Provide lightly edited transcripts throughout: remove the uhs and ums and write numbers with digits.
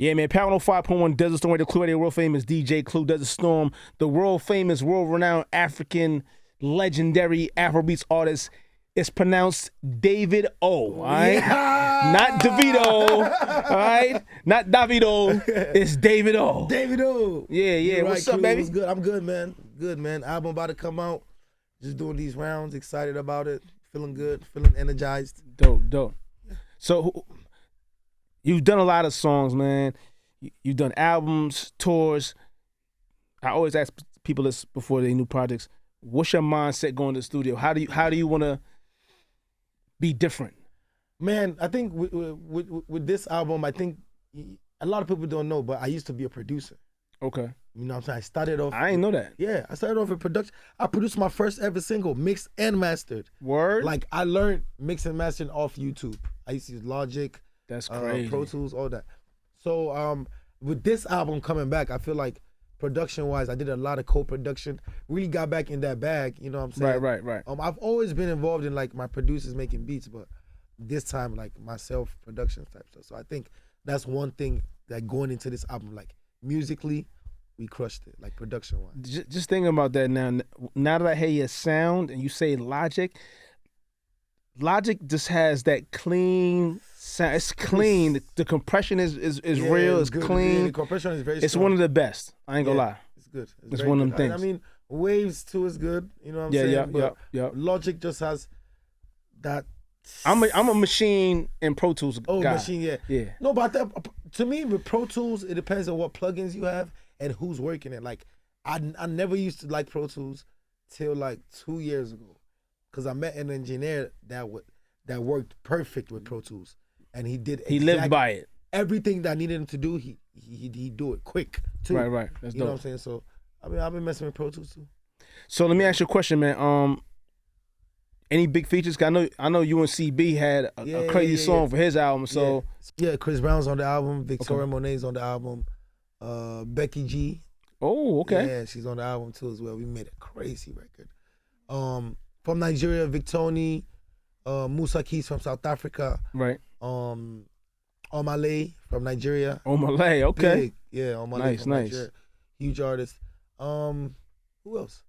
Yeah, man. Power 105.1 Desert Storm, the ClueRadio world famous DJ Clue Desert Storm, the world famous, world renowned African legendary Afrobeats artist. It's pronounced Davido, all right? Yeah. Not Davido, all right? Not Davido. It's Davido. Davido. Yeah. You're What's right, up, Clue. baby? What's good? I'm good, man. Good, man. Album about to come out. Just doing these rounds. Excited about it. Feeling good. Feeling energized. Dope. So, you've done a lot of songs, man. You've done albums, tours. I always ask people this before they new projects. What's your mindset going to the studio? How do you want to be different? Man, I think with this album, I think a lot of people don't know, but I used to be a producer. Okay. You know what I'm saying? I started off. I didn't know that. Yeah, I started off with production. I produced my first ever single, mixed and mastered. Word? Like, I learned mix and mastering off YouTube. I used to use Logic. That's crazy. Pro Tools, all that. So with this album coming back, I feel like production-wise, I did a lot of co-production. Really got back in that bag, you know what I'm saying? Right. I've always been involved in like my producers making beats, but this time like myself production type stuff. So I think that's one thing that going into this album, like musically, we crushed it, like production-wise. Just thinking about that now. Now that I hear your sound and you say Logic just has that clean sound. It's clean. The compression is real. It's good. clean. Yeah, the compression is very It's strong. one of the best. I ain't gonna lie. It's good. It's very one of good. them things. I mean, Waves too is good. You know what I'm saying? Yeah. Logic just has that. I'm a machine and Pro Tools guy. Machine, yeah. No, but to me, with Pro Tools, it depends on what plugins you have and who's working it. Like, I never used to like Pro Tools till like 2 years ago, because I met an engineer that worked perfect with Pro Tools, and he lived by it. Everything that I needed him to do, he do it quick too. Right. That's you dope. know what I'm saying? So I mean, I've been messing with Pro Tools too. So let me ask you a question, man. Any big features? 'Cause I know you and CB had a crazy song for his album. So yeah, Chris Brown's on the album. Victoria Monet's on the album. Becky G. Oh, okay. Yeah, she's on the album too as well. We made a crazy record. From Nigeria, Victoni, Musa Keys from South Africa. Right. Omale from Nigeria. Omale, okay. Big. Yeah, Omale from Nice. Nigeria. Huge artist. Who else?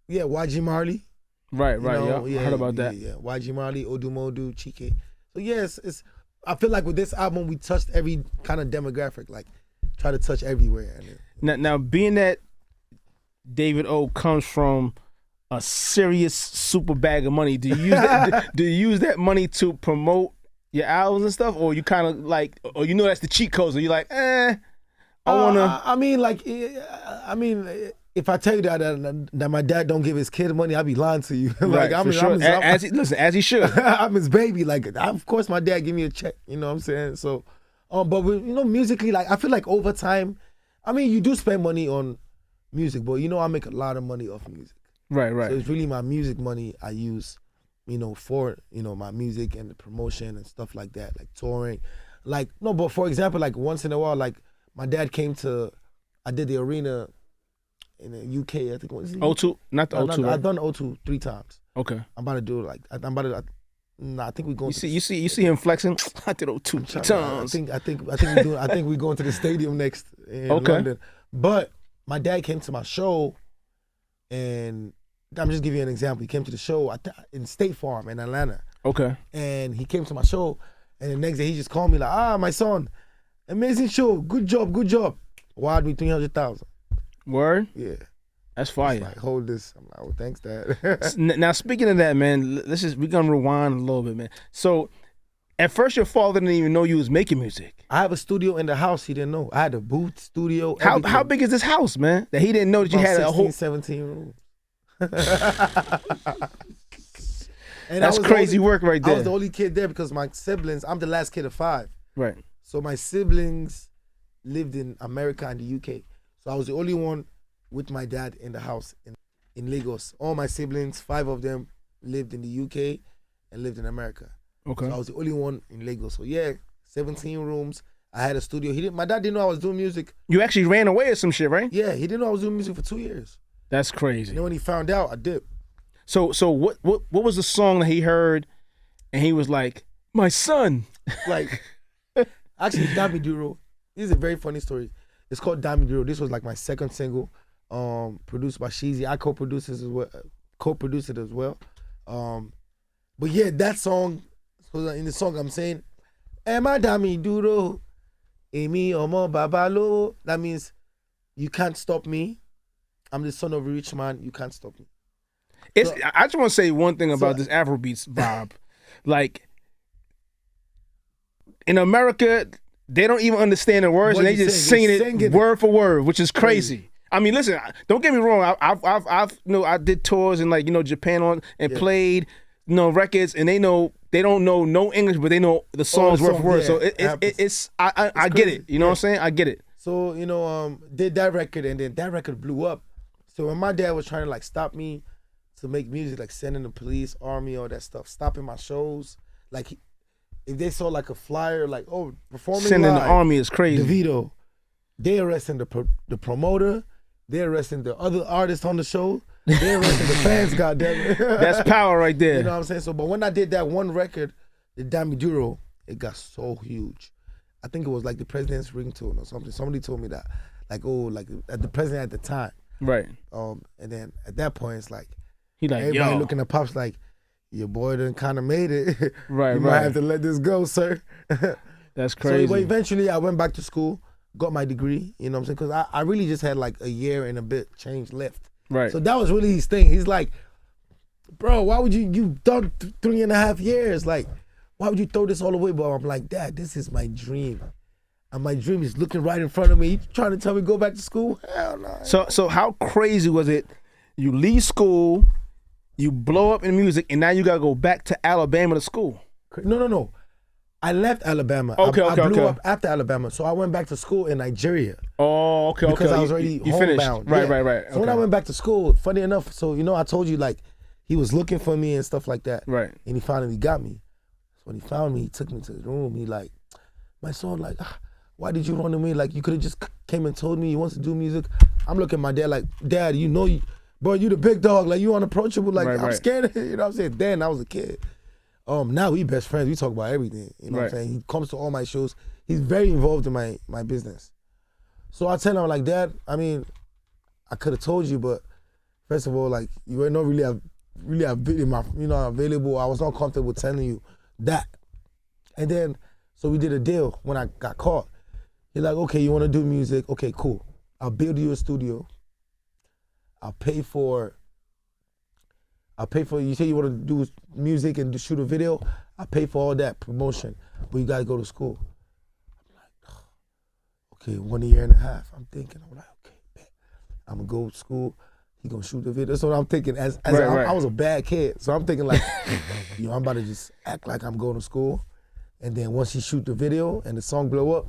Yeah, YG Marley. Right. Yeah, I heard about that. Yeah, YG Marley, Odumodu, Chike. So yes, it's. I feel like with this album, we touched every kind of demographic. Like, try to touch everywhere. Now, being that Davido comes from a serious super bag of money, do you use that money to promote your albums and stuff, or you kind of like, or you know that's the cheat codes, or you like, I wanna. I mean, if I tell you that my dad don't give his kid money, I'd be lying to you. Like, right, for sure. As he should. I'm his baby. Like, of course, my dad give me a check. You know what I'm saying? So, but musically, like, I feel like over time, I mean, you do spend money on music, but I make a lot of money off music. Right. So it's really my music money I use, for my music and the promotion and stuff like that, like touring. Like, no, but for example, like once in a while, like my dad I did the arena in the UK, I think. What is it? O2, not the O2. I've done O2 3 times. Okay. I'm about to do it. Like I think we're going. You see him flexing. I did O2 times. I think we're going to the stadium next in London. But my dad came to my show, and I'm just giving you an example. He came to the show in State Farm in Atlanta. Okay. And he came to my show, and the next day he just called me like, my son, amazing show, good job. Wired me 300,000. Word? Yeah. That's fire. Like, hold this. I'm like, oh, thanks, Dad. Now, speaking of that, man, we're gonna rewind a little bit, man. So, at first, your father didn't even know you was making music. I have a studio in the house. He didn't know. I had a booth, studio. How big is this house, man? That he didn't know that you had 16, a whole 17 rooms. And that's crazy work right there. I was the only kid there because my siblings. I'm the last kid of 5. Right. So my siblings lived in America and the UK. So I was the only one with my dad in the house in Lagos. All my siblings, 5 of them, lived in the UK and lived in America. Okay. So I was the only one in Lagos. So yeah, 17 rooms. I had a studio. My dad didn't know I was doing music. You actually ran away or some shit, right? Yeah, he didn't know I was doing music for 2 years. That's crazy. And then when he found out, I dipped. So what was the song that he heard and he was like, my son? Like, Actually, Dami Duro. This is a very funny story. It's called Dami Duro. This was like my second single, produced by Sheezy. I co-produced it as well. Co-produced it as well. But yeah, that song. So in the song, I'm saying, "Emma Dami Duro, Emi Omo Babalo." That means you can't stop me. I'm the son of a rich man. You can't stop me. I just want to say one thing about this Afrobeats vibe. Like, in America, they don't even understand the words, and they just singing it word for word, which is crazy. I mean, listen, don't get me wrong. I did tours in Japan and played records, and they don't know no English, but they know the songs word for word. Yeah, so I get it. You know what I'm saying? I get it. So did that record, and then that record blew up. So when my dad was trying to like stop me to make music, like sending the police, army, all that stuff, stopping my shows, like if they saw like a flyer, like performing sending live, the army is crazy. Davido, they arresting the promoter, they arresting the other artists on the show, they arresting the fans. Goddamn it, that's power right there. You know what I'm saying? So, but when I did that one record, the Dami Duro, it got so huge. I think it was like the president's ringtone or something. Somebody told me that, like at the president at the time. Right. And then at that point, it's like everybody looking at Pops like, your boy done kind of made it. Right, you might have to let this go, sir. That's crazy. So, but eventually, I went back to school, got my degree. You know what I'm saying? Because I really just had like a year and a bit change left. Right. So that was really his thing. He's like, bro, why would you done 3.5 years? Like, why would you throw this all away? But I'm like, Dad, this is my dream. And my dream is looking right in front of me. You trying to tell me go back to school? Hell no. So how crazy was it? You leave school, you blow up in music, and now you gotta go back to Alabama to school. No. I left Alabama. Okay. I blew up after Alabama. So I went back to school in Nigeria. Oh, okay. Because I was already homebound. Right. So when I went back to school, funny enough, so I told you like he was looking for me and stuff like that. Right. And he finally got me. So when he found me, he took me to the room. He like, my son, like, why did you run to me? Like, you could have just came and told me you want to do music. I'm looking at my dad like, Dad, bro, you the big dog. Like, you unapproachable. Like, I'm scared. You know what I'm saying? Then I was a kid. Now we best friends. We talk about everything. You know what I'm saying? He comes to all my shows. He's very involved in my business. So I tell him, like, Dad, I mean, I could have told you, but first of all, like, you were not really available. I was not comfortable telling you that. And then, so we did a deal when I got caught. He's like, okay, you want to do music? Okay, cool. I'll build you a studio. I'll pay for, you say you want to do music and shoot a video, I'll pay for all that promotion, but you got to go to school. I'm like, okay, 1.5 years. I'm thinking, I'm like, okay, bet. I'm going to go to school. He going to shoot the video. So I'm thinking, I was a bad kid. So I'm thinking like, I'm about to just act like I'm going to school. And then once he shoot the video and the song blow up,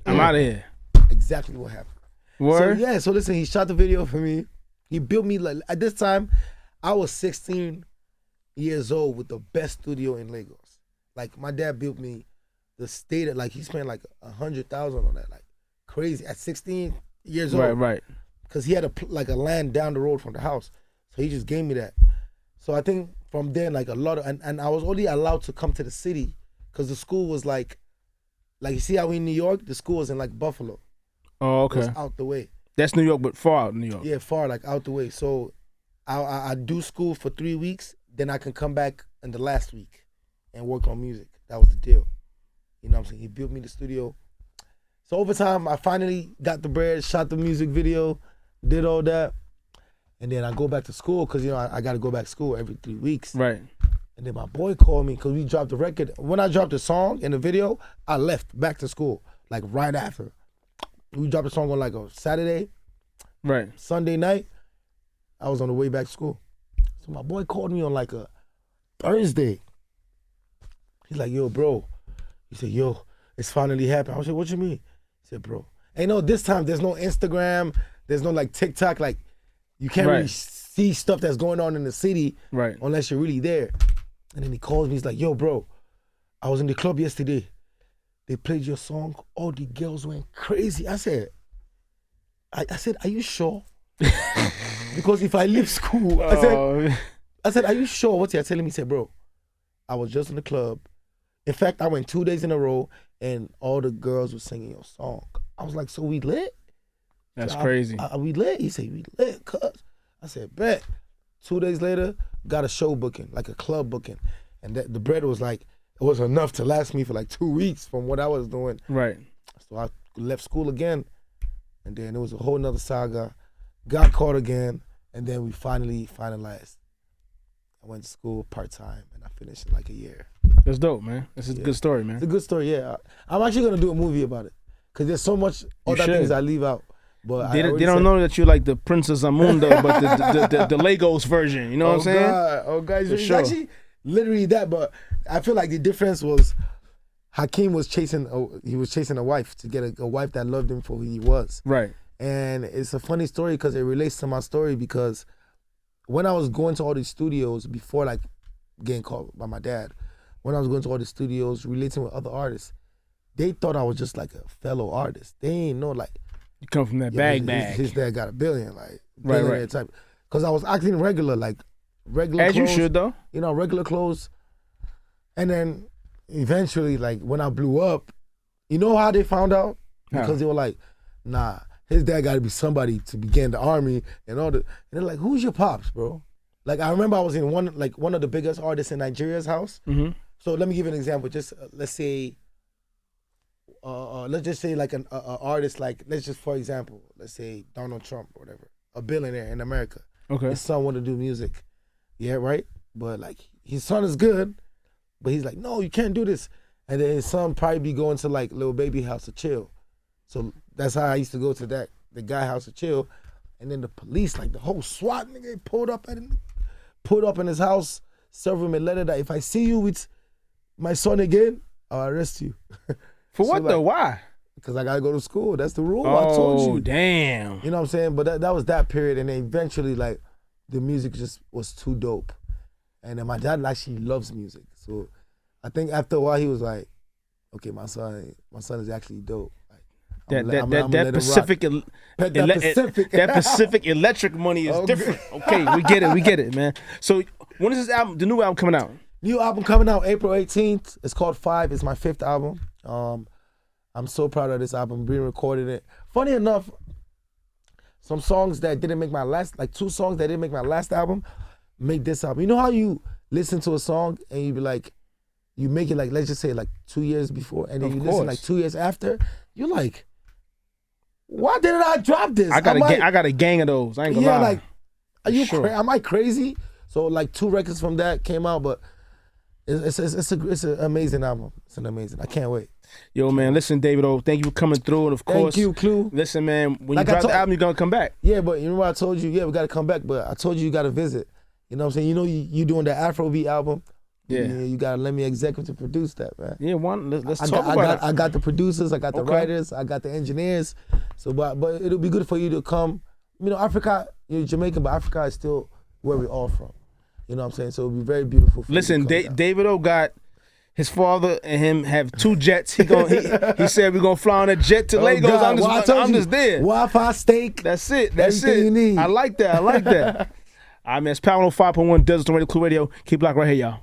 I'm out of here. Exactly what happened. Word? So listen, he shot the video for me. He built me, like, at this time, I was 16 years old with the best studio in Lagos. Like, my dad built me the state, like, he spent like 100,000 on that, like, crazy. At 16 years old. Right. Because he had a land down the road from the house. So he just gave me that. So I think from then, like, a lot of, and I was only allowed to come to the city because the school was like you see how we in New York, the school was in like Buffalo. Oh, okay. It was out the way. That's New York, but far out New York. Yeah, far, like out the way. So I do school for 3 weeks, then I can come back in the last week and work on music. That was the deal. You know what I'm saying? He built me the studio. So over time, I finally got the bread, shot the music video, did all that. And then I go back to school because, I got to go back to school every 3 weeks. Right. And then my boy called me because we dropped the record. When I dropped the song and the video, I left back to school, like right after. We dropped the song on like a Saturday. Right. Sunday night, I was on the way back to school. So my boy called me on like a Thursday. He's like, yo, bro. He said, yo, it's finally happened. I was like, what you mean? He said, bro. And this time there's no Instagram, there's no like TikTok, like you can't really see stuff that's going on in the city unless you're really there. And then he calls me, he's like, yo, bro, I was in the club yesterday. They played your song, all the girls went crazy. I said, are you sure? Because if I leave school, I said, are you sure what you're telling me? He said, bro, I was just in the club. In fact, I went 2 days in a row, and all the girls were singing your song. I was like, so we lit? That's crazy. We lit? He said, we lit, cuz. I said, bet. 2 days later, got a show booking, like a club booking. And the bread was like, it was enough to last me for like 2 weeks from what I was doing. Right. So I left school again, and then it was a whole nother saga. Got caught again, and then we finally finalized. I went to school part-time, and I finished in like a year. That's dope, man. This is a good story, man. It's a good story, yeah. I'm actually going to do a movie about it, because there's so much other things I leave out. But they don't know that you're like the Princess Amunda, but the Lagos version. You know what I'm saying? Oh God, it's sure. actually literally that. But I feel like the difference was Hakeem was chasing a wife to get a wife that loved him for who he was. Right. And it's a funny story because it relates to my story, because when I was going to all these studios before like getting called by my dad, when I was going to all the studios relating with other artists, they thought I was just like a fellow artist. They ain't know like. You come from that bag. His dad got $1 billion, like right. type. Because I was acting regular As clothes. you should though. You know, regular clothes. And then eventually, like when I blew up, you know how they found out? Because they were like, nah, his dad got to be somebody to begin the army and all that. And they're like, who's your pops, bro? Like I remember I was in one of the biggest artists in Nigeria's house. Mm-hmm. So let me give you an example. Just let's say. Let's just say like an artist, like let's just for example, let's say Donald Trump or whatever, a billionaire in America. Okay. His son want to do music, yeah, right. But like his son is good, but he's like, no, you can't do this. And then his son probably be going to like little baby house to chill. So that's how I used to go to the guy house to chill. And then the police, like the whole SWAT nigga, pulled up in his house, serve him a letter that if I see you with my son again, I'll arrest you. For what though? Why? Because I gotta go to school. That's the rule. Oh, I told you. Damn. You know what I'm saying? But that was that period, and then eventually, like, the music just was too dope. And then my dad actually loves music, so I think after a while he was like, "Okay, my son is actually dope." Like, that Pacific electric money is different. Okay, we get it, man. So when is the new album coming out? New album coming out April 18th. It's called 5. It's my 5th album. I'm so proud of this album, being recorded it. Funny enough, some songs that didn't make my last, like 2 songs that didn't make my last album, made this album. You know how you listen to a song and you be like, you make it like, let's just say like 2 years before, and then you listen like 2 years after, you're like, why didn't I drop this? I got a gang of those. I ain't gonna lie. Like, are you am I crazy? So like 2 records from that came out, but it's an amazing album. It's an amazing. I can't wait. Yo, man, listen, Davido, thank you for coming through, and of course, thank you, Clue. Listen, man, when like you drop the album, you're gonna come back. Yeah, but you know what I told you? Yeah, we gotta come back, but I told you got to visit. You know what I'm saying? You know you doing the Afrobeat album. Yeah, you gotta let me executive produce that, man. Yeah, let's talk about it. I got the producers, I got the writers, I got the engineers. So, but it'll be good for you to come. You know, Africa, you're Jamaican, but Africa is still where we're all from. You know what I'm saying? So it'll be very beautiful for Listen, you to come Davido got his father and him have 2 jets. He said we're gonna fly on a jet to Lagos. God. I'm just there. Wi-Fi, steak. That's it. You need. I like that. All right, man. It's Power 5.1 Desert Radio, ClueRadio. Keep locked right here, y'all.